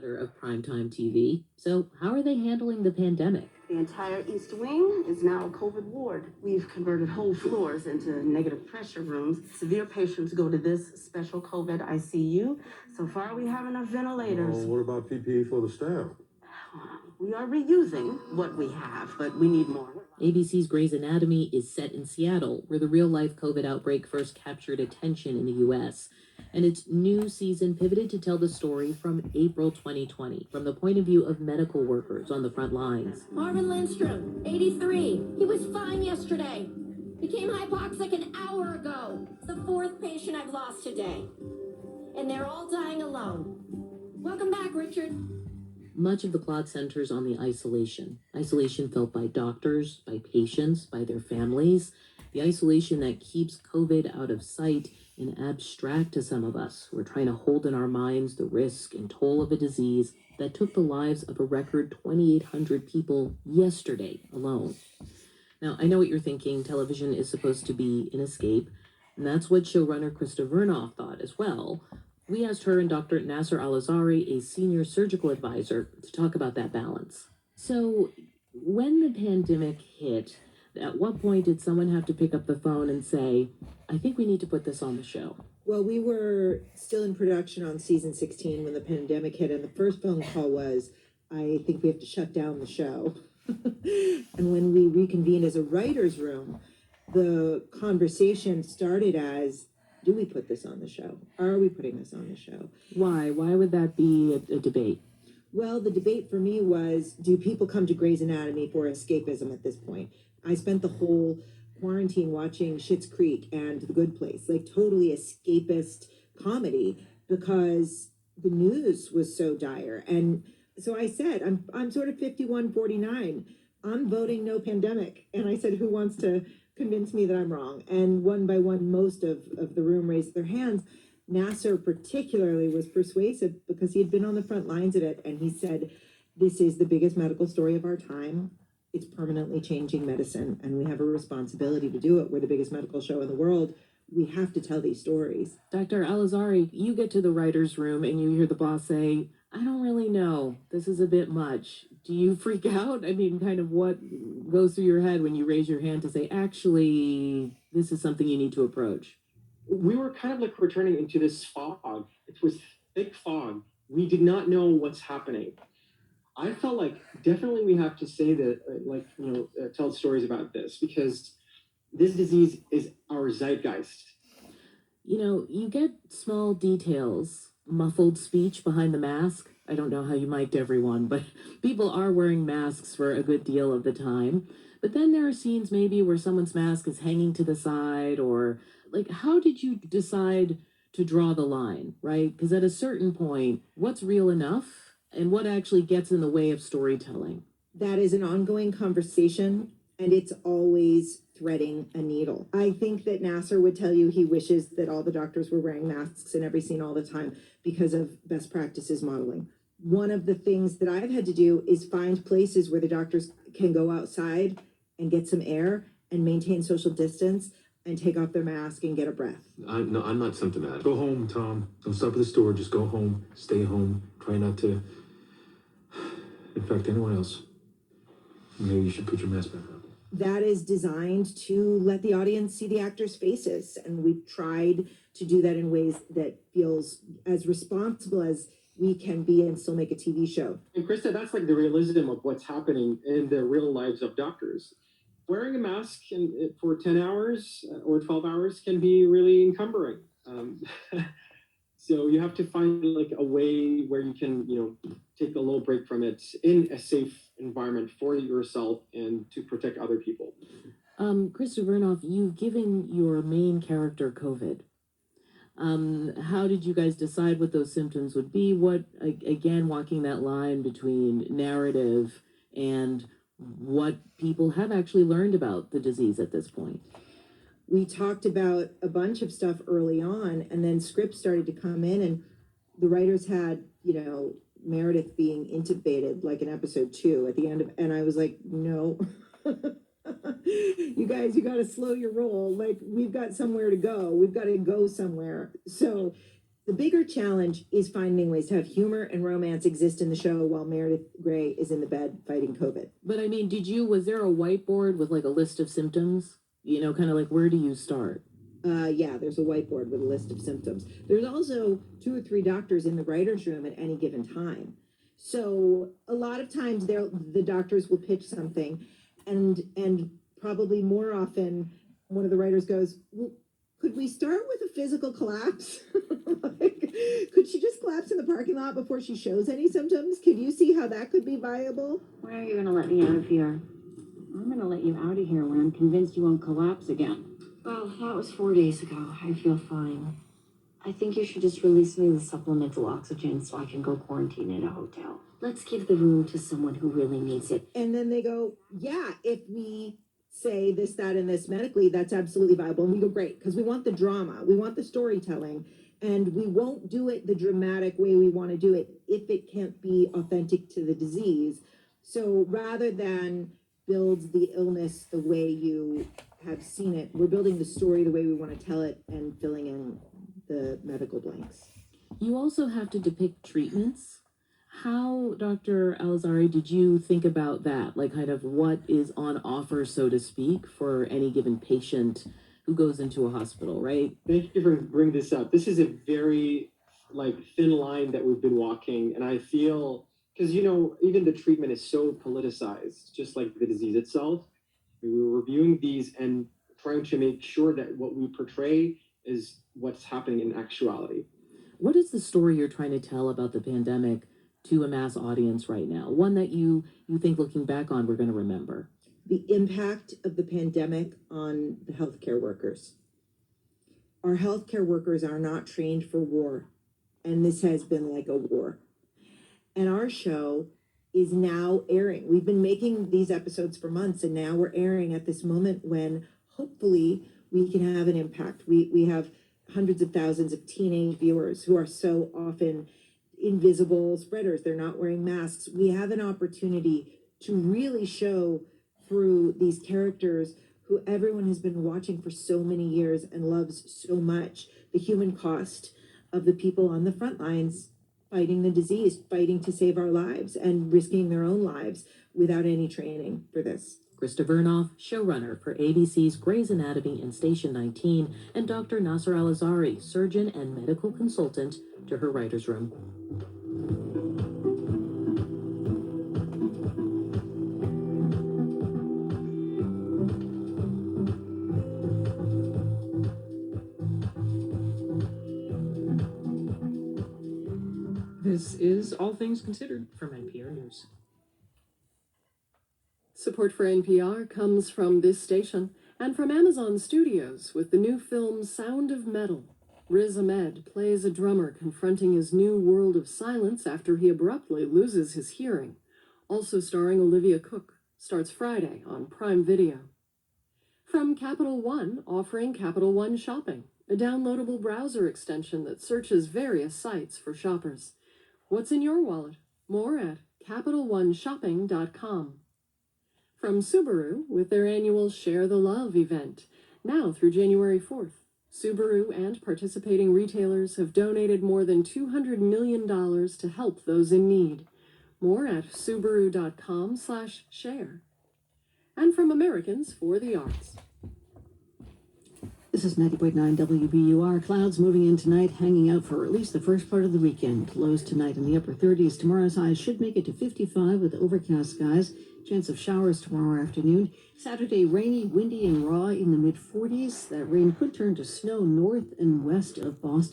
of primetime TV. So, how are they handling the pandemic? The entire East Wing is now a COVID ward. We've converted whole floors into negative pressure rooms. Severe patients go to this special COVID ICU. So far, we have enough ventilators. Well, what about PPE for the staff? We are reusing what we have, but we need more. ABC's Grey's Anatomy is set in Seattle, where the real-life COVID outbreak first captured attention in the U.S., and its new season pivoted to tell the story from April 2020, from the point of view of medical workers on the front lines. Marvin Lindstrom, 83. He was fine yesterday. Became hypoxic an hour ago. It's the fourth patient I've lost today. And they're all dying alone. Welcome back, Richard. Much of the plot centers on the isolation felt by doctors, by patients, by their families, the isolation that keeps COVID out of sight and abstract to some of us who are trying to hold in our minds the risk and toll of a disease that took the lives of a record 2,800 people yesterday alone. Now, I know what you're thinking. Television is supposed to be an escape, and that's what showrunner Krista Vernoff thought as well. We asked her and Dr. Nasser Al-Azhari, a senior surgical advisor, to talk about that balance. So, when the pandemic hit, at what point did someone have to pick up the phone and say, I think we need to put this on the show? Well, we were still in production on season 16 when the pandemic hit, and the first phone call was, I think we have to shut down the show. And when we reconvened as a writer's room, the conversation started as, do we put this on the show? Are we putting this on the show? Why? Why would that be a debate? Well, the debate for me was, do people come to Grey's Anatomy for escapism at this point? I spent the whole quarantine watching Schitt's Creek and The Good Place, like totally escapist comedy, because the news was so dire. And so I said, I'm sort of 51-49. I'm voting no pandemic. And I said, who wants to convince me that I'm wrong? And one by one, most of the room raised their hands. Nasser particularly was persuasive because he had been on the front lines of it. And he said, this is the biggest medical story of our time. It's permanently changing medicine, and we have a responsibility to do it. We're the biggest medical show in the world. We have to tell these stories. Dr. Al-Azhari, you get to the writer's room and you hear the boss say, I don't really know. This is a bit much. Do you freak out? I mean, kind of what goes through your head when you raise your hand to say, actually, this is something you need to approach? We were kind of like returning into this fog. It was thick fog. We did not know what's happening. I felt like definitely we have to say that, tell stories about this, because this disease is our zeitgeist. You know, you get small details, muffled speech behind the mask. I don't know how you mic'd everyone, but people are wearing masks for a good deal of the time. But then there are scenes maybe where someone's mask is hanging to the side, or like, how did you decide to draw the line, right? Because at a certain point, what's real enough? And what actually gets in the way of storytelling? That is an ongoing conversation, and it's always threading a needle. I think that Nasser would tell you he wishes that all the doctors were wearing masks in every scene all the time because of best practices modeling. One of the things that I've had to do is find places where the doctors can go outside and get some air and maintain social distance and take off their mask and get a breath. I'm not symptomatic. Go home, Tom. Don't stop at the store. Just go home. Stay home. Try not to infect anyone else. Maybe you should put your mask back on. That is designed to let the audience see the actors' faces. And we've tried to do that in ways that feels as responsible as we can be and still make a TV show. And Krista, that's like the realism of what's happening in the real lives of doctors. Wearing a mask for 10 hours or 12 hours can be really encumbering. So you have to find like a way where you can, take a little break from it in a safe environment for yourself and to protect other people. Krista Vernoff, you've given your main character COVID. How did you guys decide what those symptoms would be? What, again, walking that line between narrative and what people have actually learned about the disease at this point? We talked about a bunch of stuff early on, and then scripts started to come in, and the writers had, Meredith being intubated like in episode 2 at the end of, and I was like, no, you guys, you got to slow your roll. Like, we've got somewhere to go. We've got to go somewhere. So The bigger challenge is finding ways to have humor and romance exist in the show while Meredith Grey is in the bed fighting COVID. But I mean, was there a whiteboard with like a list of symptoms? You know, kind of like, where do you start? Yeah, there's a whiteboard with a list of symptoms. There's also 2 or 3 doctors in the writer's room at any given time. So a lot of times the doctors will pitch something and probably more often one of the writers goes, well, could we start with a physical collapse? Like, could she just collapse in the parking lot before she shows any symptoms? Could you see how that could be viable? When are you going to let me out of here? I'm going to let you out of here when I'm convinced you won't collapse again. Well, that was 4 days ago. I feel fine. I think you should just release me with supplemental oxygen so I can go quarantine in a hotel. Let's give the room to someone who really needs it. And then they go, yeah, if we say this, that, and this medically, that's absolutely viable. And we go, great, because we want the drama, we want the storytelling, and we won't do it the dramatic way we want to do it if it can't be authentic to the disease. So rather than build the illness the way you have seen it, we're building the story the way we want to tell it and filling in the medical blanks. You also have to depict treatments. How, Dr. Alizari, did you think about that? Like, kind of what is on offer, so to speak, for any given patient who goes into a hospital, right? Thank you for bringing this up. This is a very thin line that we've been walking, and I feel because even the treatment is so politicized, just like the disease itself. We were reviewing these and trying to make sure that what we portray is what's happening in actuality. What is the story you're trying to tell about the pandemic to a mass audience right now? One that you think, looking back on, we're going to remember. The impact of the pandemic on the healthcare workers. Our healthcare workers are not trained for war, and this has been like a war. And our show is now airing. We've been making these episodes for months, and now we're airing at this moment when hopefully we can have an impact. We have hundreds of thousands of teenage viewers who are so often invisible spreaders. They're not wearing masks. We have an opportunity to really show through these characters who everyone has been watching for so many years and loves so much, the human cost of the people on the front lines fighting the disease, fighting to save our lives and risking their own lives without any training for this. Krista Vernoff, showrunner for ABC's Grey's Anatomy and Station 19, and Dr. Nasser Al-Azari, surgeon and medical consultant, to her writer's room. This is All Things Considered from NPR News. Support for NPR comes from this station and from Amazon Studios with the new film Sound of Metal. Riz Ahmed plays a drummer confronting his new world of silence after he abruptly loses his hearing. Also starring Olivia Cook. Starts Friday on Prime Video. From Capital One, offering Capital One Shopping, a downloadable browser extension that searches various sites for shoppers. What's in your wallet? More at CapitalOneShopping.com. From Subaru, with their annual Share the Love event, now through January 4th. Subaru and participating retailers have donated more than $200 million to help those in need. More at Subaru.com/share. And from Americans for the Arts. This is 90.9 WBUR. Clouds moving in tonight, hanging out for at least the first part of the weekend. Lows tonight in the upper 30s. Tomorrow's highs should make it to 55 with overcast skies. Chance of showers tomorrow afternoon. Saturday, rainy, windy, and raw in the mid-40s. That rain could turn to snow north and west of Boston.